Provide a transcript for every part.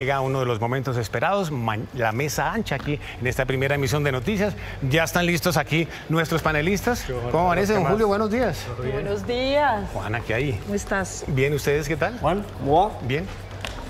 Llega uno de los momentos esperados, la mesa ancha aquí en esta primera emisión de noticias. Ya están listos aquí nuestros panelistas. ¿Cómo amanece, don Julio? Buenos días. Buenos días. Juana, ¿qué hay? ¿Cómo estás? Bien, ¿ustedes qué tal? Juan, ¿cómo va? Bien.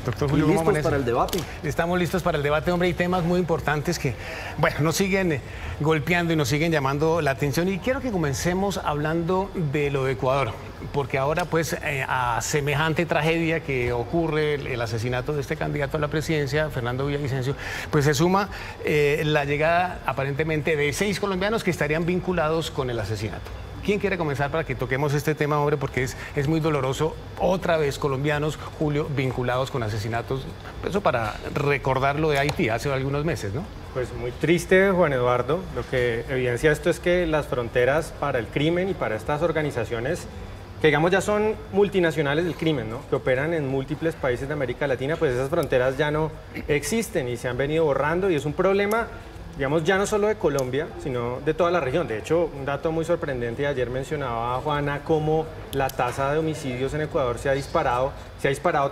Doctor Julio, ¿cómo amanece? ¿Listos para el debate? Estamos listos para el debate, hombre, y temas muy importantes que, bueno, nos siguen golpeando y nos siguen llamando la atención. Y quiero que comencemos hablando de lo de Ecuador, porque ahora, pues, a semejante tragedia que ocurre, el asesinato de este candidato a la presidencia, Fernando Villavicencio, pues se suma la llegada, aparentemente, de 6 colombianos que estarían vinculados con el asesinato. ¿Quién quiere comenzar para que toquemos este tema, hombre? Porque es muy doloroso. Otra vez colombianos, Julio, vinculados con asesinatos. Eso para recordar lo de Haití hace algunos meses, ¿no? Pues muy triste, Juan Eduardo. Lo que evidencia esto es que las fronteras para el crimen y para estas organizaciones, que digamos ya son multinacionales del crimen, ¿no?, que operan en múltiples países de América Latina, pues esas fronteras ya no existen y se han venido borrando, y es un problema, digamos, ya no solo de Colombia, sino de toda la región. De hecho, un dato muy sorprendente, ayer mencionaba Juana cómo la tasa de homicidios en Ecuador se ha disparado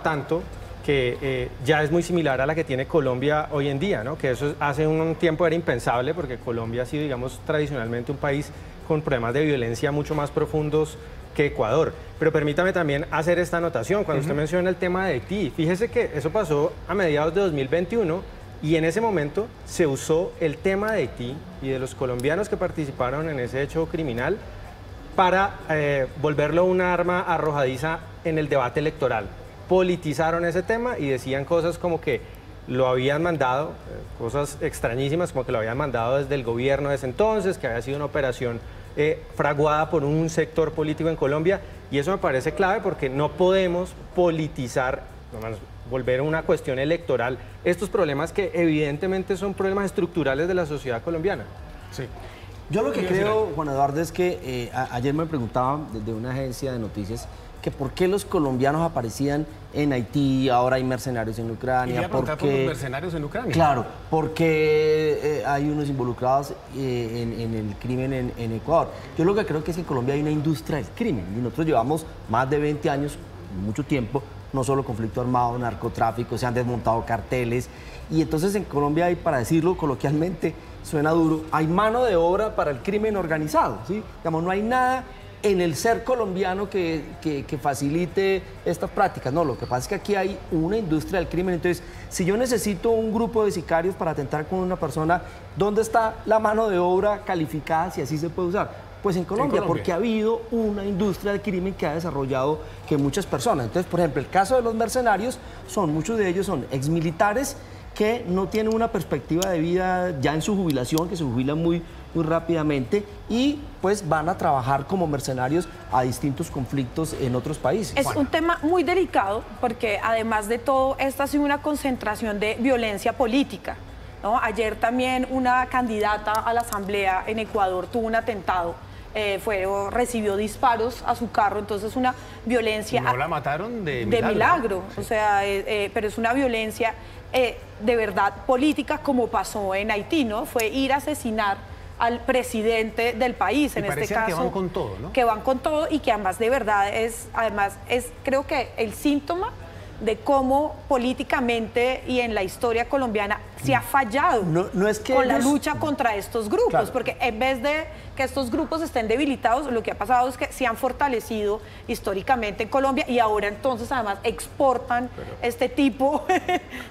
tanto que ya es muy similar a la que tiene Colombia hoy en día, ¿no? Que eso hace un tiempo era impensable, porque Colombia ha sido, digamos, tradicionalmente un país con problemas de violencia mucho más profundos que Ecuador. Pero permítame también hacer esta anotación. Cuando usted menciona el tema de Haití, fíjese que eso pasó a mediados de 2021, y en ese momento se usó el tema de Haití y de los colombianos que participaron en ese hecho criminal para volverlo una arma arrojadiza en el debate electoral. Politizaron ese tema y decían cosas como que lo habían mandado, cosas extrañísimas, como que lo habían mandado desde el gobierno de ese entonces, que había sido una operación fraguada por un sector político en Colombia, y eso me parece clave porque no podemos politizar, volver una cuestión electoral estos problemas que evidentemente son problemas estructurales de la sociedad colombiana. Sí. Yo lo que creo, Juan Eduardo, es que ayer me preguntaban desde una agencia de noticias que por qué los colombiaos aparecían en Haití, ahora hay mercenarios en Ucrania. ¿Y por qué los mercenarios en Ucrania? Claro, porque hay unos involucrados en el crimen en Ecuador. Yo lo que creo que es que en Colombia hay una industria del crimen, y nosotros llevamos más de 20 años, mucho tiempo, no solo conflicto armado, narcotráfico, se han desmontado carteles, y entonces en Colombia hay, para decirlo coloquialmente, suena duro, hay mano de obra para el crimen organizado, ¿sí? Digamos, no hay nada en el ser colombiano que facilite estas prácticas. No, lo que pasa es que aquí hay una industria del crimen. Entonces, si yo necesito un grupo de sicarios para atentar con una persona, ¿dónde está la mano de obra calificada, si así se puede usar? Pues en Colombia, porque ha habido una industria del crimen que ha desarrollado que muchas personas. Entonces, por ejemplo, el caso de los mercenarios, muchos de ellos son exmilitares que no tienen una perspectiva de vida ya en su jubilación, que se jubilan muy rápidamente, y pues van a trabajar como mercenarios a distintos conflictos en otros países. Es un tema muy delicado porque, además de todo, esta ha sido una concentración de violencia política, ¿no? Ayer también una candidata a la asamblea en Ecuador tuvo un atentado, recibió disparos a su carro, entonces una violencia... ¿No la mataron de milagro? De milagro, sí. O sea, pero es una violencia de verdad política, como pasó en Haití, ¿no? Fue ir a asesinar al presidente del país, en este caso. Que van con todo, ¿no? Que van con todo, y que además de verdad es creo que el síntoma de cómo políticamente y en la historia colombiana se ha fallado con la lucha contra estos grupos, claro. Porque en vez de que estos grupos estén debilitados, lo que ha pasado es que se han fortalecido históricamente en Colombia, y ahora entonces además exportan este tipo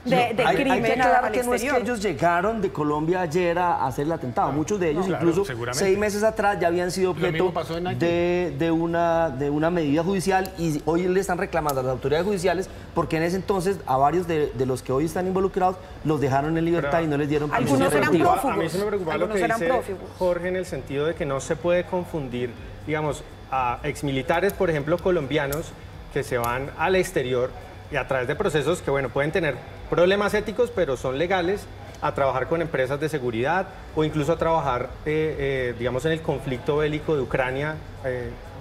de crimen hay que aclarar que al no es que ellos llegaron de Colombia ayer a hacer el atentado. Muchos de ellos, incluso 6 meses atrás, ya habían sido objeto de una medida judicial, y hoy le están reclamando a las autoridades judiciales porque en ese entonces a varios de los que hoy están involucrados los dejaron en libertad y no les dieron prisión preventiva. Prófugos. A mí se me preocupa lo que dice Jorge, en el sentido de que no se puede confundir, digamos, a exmilitares, por ejemplo, colombianos, que se van al exterior y a través de procesos que, bueno, pueden tener problemas éticos, pero son legales, a trabajar con empresas de seguridad o incluso a trabajar, digamos, en el conflicto bélico de Ucrania,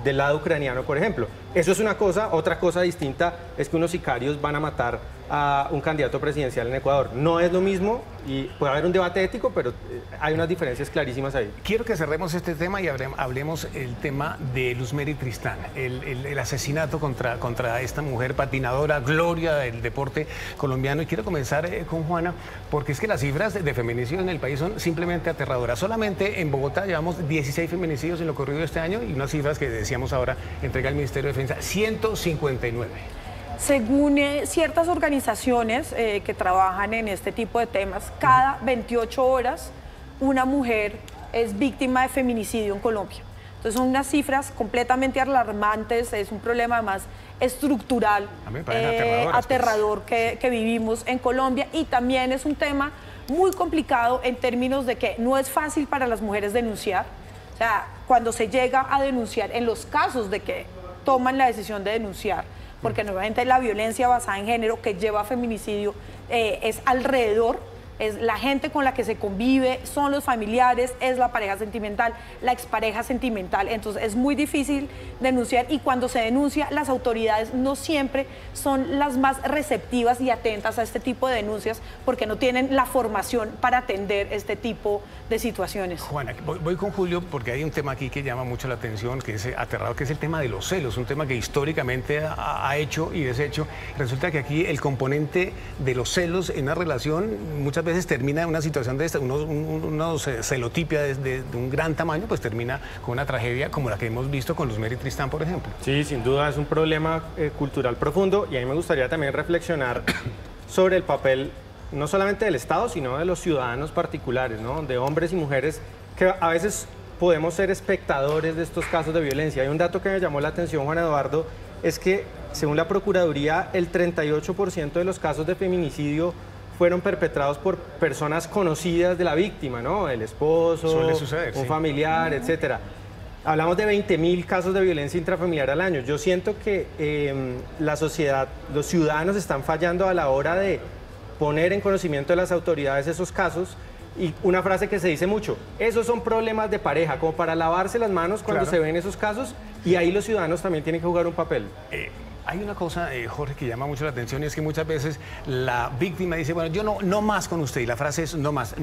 del lado ucraniano, por ejemplo. Eso es una cosa. Otra cosa distinta es que unos sicarios van a matar a un candidato presidencial en Ecuador. No es lo mismo y puede haber un debate ético, pero hay unas diferencias clarísimas ahí. Quiero que cerremos este tema y hablemos el tema de Luzmeri Tristán, el asesinato contra esta mujer patinadora, gloria del deporte colombiano. Y quiero comenzar con Juana, porque es que las cifras de feminicidios en el país son simplemente aterradoras. Solamente en Bogotá llevamos 16 feminicidios en lo corrido de este año y unas cifras que decíamos ahora entrega el Ministerio de Defensa, 159. Según ciertas organizaciones que trabajan en este tipo de temas, cada 28 horas una mujer es víctima de feminicidio en Colombia. Entonces son unas cifras completamente alarmantes, es un problema además estructural, aterrador que vivimos en Colombia, y también es un tema muy complicado en términos de que no es fácil para las mujeres denunciar. O sea, cuando se llega a denunciar, en los casos de que toman la decisión de denunciar, porque nuevamente la violencia basada en género que lleva a feminicidio es alrededor, es la gente con la que se convive, son los familiares, es la pareja sentimental, la expareja sentimental. Entonces es muy difícil denunciar, y cuando se denuncia, las autoridades no siempre son las más receptivas y atentas a este tipo de denuncias, porque no tienen la formación para atender este tipo de situaciones. Juana, voy con Julio, porque hay un tema aquí que llama mucho la atención, que es aterrador, que es el tema de los celos, un tema que históricamente ha hecho y deshecho. Resulta que aquí el componente de los celos en una relación muchas veces termina en una situación de esta, unos celotipia de un gran tamaño, pues termina con una tragedia como la que hemos visto con Luzmeri Tristán, por ejemplo. Sí, sin duda es un problema cultural profundo, y a mí me gustaría también reflexionar sobre el papel no solamente del Estado, sino de los ciudadanos particulares, ¿no? De hombres y mujeres que a veces podemos ser espectadores de estos casos de violencia. Hay un dato que me llamó la atención, Juan Eduardo, es que según la Procuraduría, el 38% de los casos de feminicidio fueron perpetrados por personas conocidas de la víctima, ¿no? El esposo, suele suceder, un sí, familiar, etcétera. Hablamos de 20.000 casos de violencia intrafamiliar al año. Yo siento que la sociedad, los ciudadanos están fallando a la hora de poner en conocimiento de las autoridades esos casos. Y una frase que se dice mucho: esos son problemas de pareja, como para lavarse las manos cuando se ven esos casos, y ahí los ciudadanos también tienen que jugar un papel. Hay una cosa, Jorge, que llama mucho la atención, y es que muchas veces la víctima dice, bueno, yo no más con usted, y la frase es no más,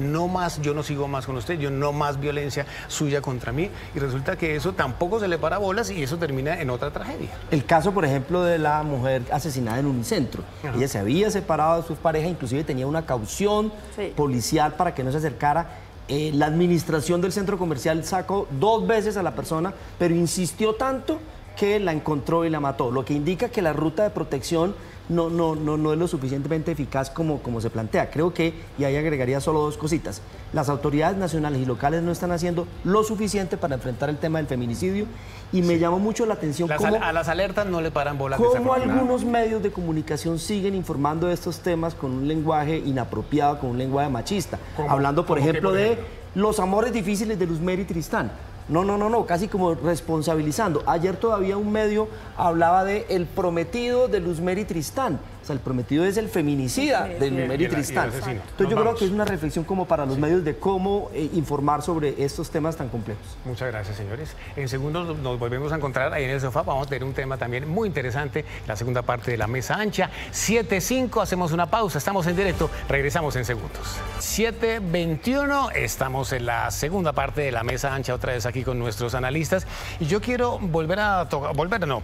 yo no sigo más con usted, yo no más violencia suya contra mí, y resulta que eso tampoco se le para bolas y eso termina en otra tragedia. El caso, por ejemplo, de la mujer asesinada en Unicentro. Ajá. Ella se había separado de su pareja, inclusive tenía una caución policial para que no se acercara. La administración del centro comercial sacó 2 veces a la persona, pero insistió tanto que la encontró y la mató, lo que indica que la ruta de protección no es lo suficientemente eficaz como se plantea. Creo que, y ahí agregaría solo 2 cositas, las autoridades nacionales y locales no están haciendo lo suficiente para enfrentar el tema del feminicidio, y me llamó mucho la atención a las alertas no le paran bolas. Cómo algunos medios de comunicación siguen informando de estos temas con un lenguaje inapropiado, con un lenguaje machista, hablando, por ejemplo, de los amores difíciles de Luzmeri Tristán. No, casi como responsabilizando. Ayer todavía un medio hablaba de el prometido de Luzmeri Tristán. O sea, el prometido es el feminicida de Luzmeri Tristán. Entonces yo creo que es una reflexión como para los medios de cómo informar sobre estos temas tan complejos. Muchas gracias, señores. En segundos nos volvemos a encontrar ahí en el sofá. Vamos a tener un tema también muy interesante, la segunda parte de la mesa ancha. 7:05, hacemos una pausa. Estamos en directo, regresamos en segundos. 7:21, estamos en la segunda parte de la mesa ancha, otra vez aquí con nuestros analistas. Y yo quiero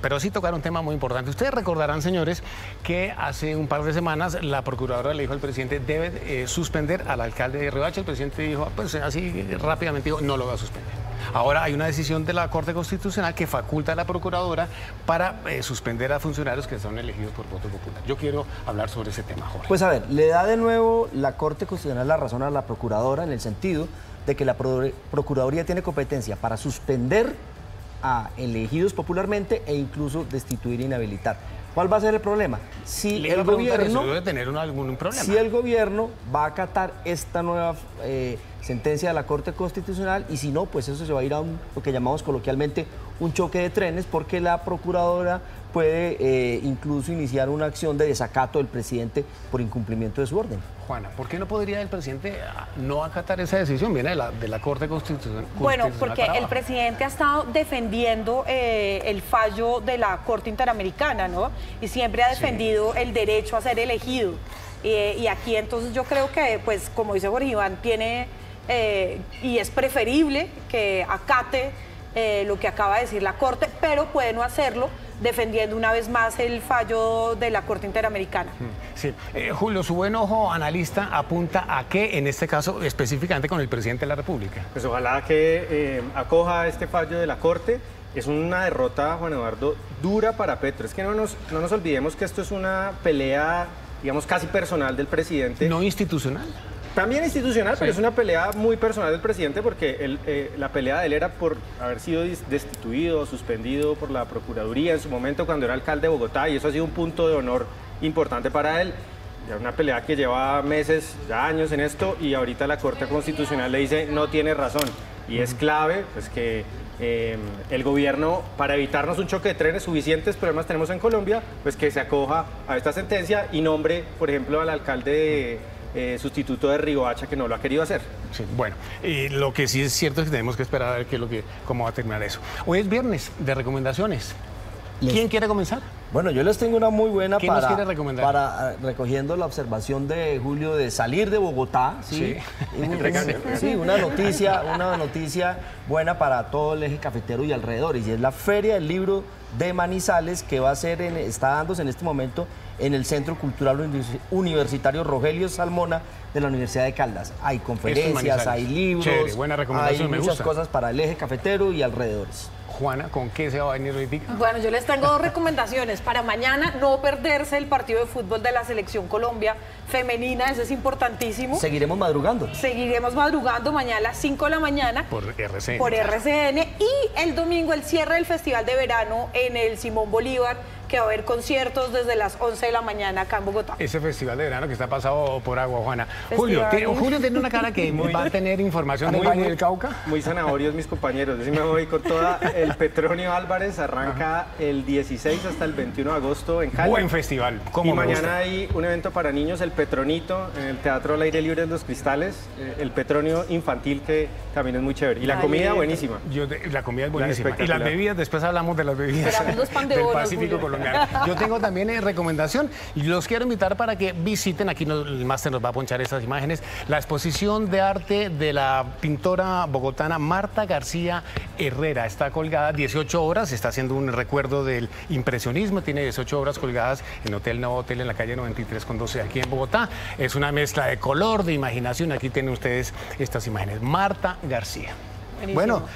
pero sí tocar un tema muy importante. Ustedes recordarán, señores, que hace un par de semanas la procuradora le dijo al presidente debe suspender al alcalde de Riohacha. El presidente dijo, pues así rápidamente dijo, no lo va a suspender. Ahora hay una decisión de la Corte Constitucional que faculta a la procuradora para suspender a funcionarios que son elegidos por voto popular. Yo quiero hablar sobre ese tema, Jorge. Pues a ver, le da de nuevo la Corte Constitucional la razón a la procuradora en el sentido de que la Procuraduría tiene competencia para suspender a elegidos popularmente e incluso destituir e inhabilitar. ¿Cuál va a ser el problema? Si el gobierno debe tener algún problema. Si el gobierno va a acatar esta nueva sentencia de la Corte Constitucional, y si no, pues eso se va a ir a lo que llamamos coloquialmente un choque de trenes, porque la procuradora puede incluso iniciar una acción de desacato del presidente por incumplimiento de su orden. Juana, ¿por qué no podría el presidente no acatar esa decisión? Viene de la Corte Constitucional. Bueno, porque el presidente ha estado defendiendo el fallo de la Corte Interamericana, ¿no? Y siempre ha defendido el derecho a ser elegido. Y aquí entonces yo creo que, pues, como dice Jorge Iván, tiene y es preferible que acate lo que acaba de decir la Corte, pero puede no hacerlo defendiendo una vez más el fallo de la Corte Interamericana. Sí. Julio, su buen ojo analista apunta a qué, en este caso, específicamente con el presidente de la República. Pues ojalá que acoja este fallo de la Corte. Es una derrota, Juan Eduardo, dura para Petro. Es que no nos olvidemos que esto es una pelea, digamos, casi personal del presidente. ¿No institucional? También institucional, sí. Pero es una pelea muy personal del presidente, porque la pelea de él era por haber sido destituido, suspendido por la Procuraduría en su momento cuando era alcalde de Bogotá, y eso ha sido un punto de honor importante para él. Ya una pelea que lleva meses, ya años en esto, y ahorita la Corte Constitucional le dice no tiene razón. Y es clave pues, que el gobierno, para evitarnos un choque de trenes, suficientes problemas tenemos en Colombia, pues que se acoja a esta sentencia y nombre, por ejemplo, al alcalde sustituto de Riohacha, que no lo ha querido hacer. Sí, bueno, lo que sí es cierto es que tenemos que esperar a ver cómo va a terminar eso. Hoy es viernes de recomendaciones. ¿Quién quiere comenzar? Bueno, yo les tengo una muy buena ¿Qué nos quiere recomendar? para recogiendo la observación de Julio de salir de Bogotá. Sí, sí, una noticia buena para todo el eje cafetero y alrededores, y es la Feria del Libro de Manizales, que va a ser está dándose en este momento en el Centro Cultural Universitario Rogelio Salmona de la Universidad de Caldas. Hay conferencias, hay libros, chévere, buena recomendación, hay muchas cosas para el eje cafetero y alrededores. Juana, ¿con qué se va a venir hoy día? Bueno, yo les tengo dos recomendaciones. Para mañana, no perderse el partido de fútbol de la Selección Colombia femenina, eso es importantísimo. Seguiremos madrugando. Seguiremos madrugando mañana a las 5 de la mañana. Por RCN. Por RCN. Y el domingo, el cierre del Festival de Verano en el Simón Bolívar, que va a haber conciertos desde las 11 de la mañana acá en Bogotá. Ese festival de verano que está pasado por agua, Juana. Julio tiene una cara que va a tener información del Valle del Cauca. Muy zanahorios mis compañeros. Yo sí me voy con toda. El Petronio Álvarez arranca el 16 hasta el 21 de agosto en Cali. Buen festival. Y mañana hay un evento para niños, el Petronito, en el Teatro al Aire Libre de los Cristales. El Petronio infantil, que también es muy chévere. Y la comida buenísima. La comida es buenísima. Y las bebidas, después hablamos de las bebidas del Pacífico colombiano. Yo tengo también recomendación y los quiero invitar para que visiten, aquí el máster nos va a ponchar estas imágenes, la exposición de arte de la pintora bogotana Marta García Herrera. Está colgada 18 horas, está haciendo un recuerdo del impresionismo, tiene 18 horas colgadas en Hotel Nuevo Hotel en la calle 93 con 12 aquí en Bogotá. Es una mezcla de color, de imaginación. Aquí tienen ustedes estas imágenes. Marta García. Buenísimo. Bueno,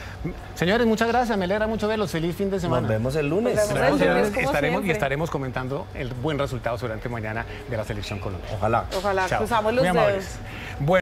señores, muchas gracias, me alegra mucho verlos, feliz fin de semana. Nos vemos el lunes. Estaremos comentando el buen resultado durante mañana de la Selección Colombia. Ojalá. Cruzamos los dedos. Bueno.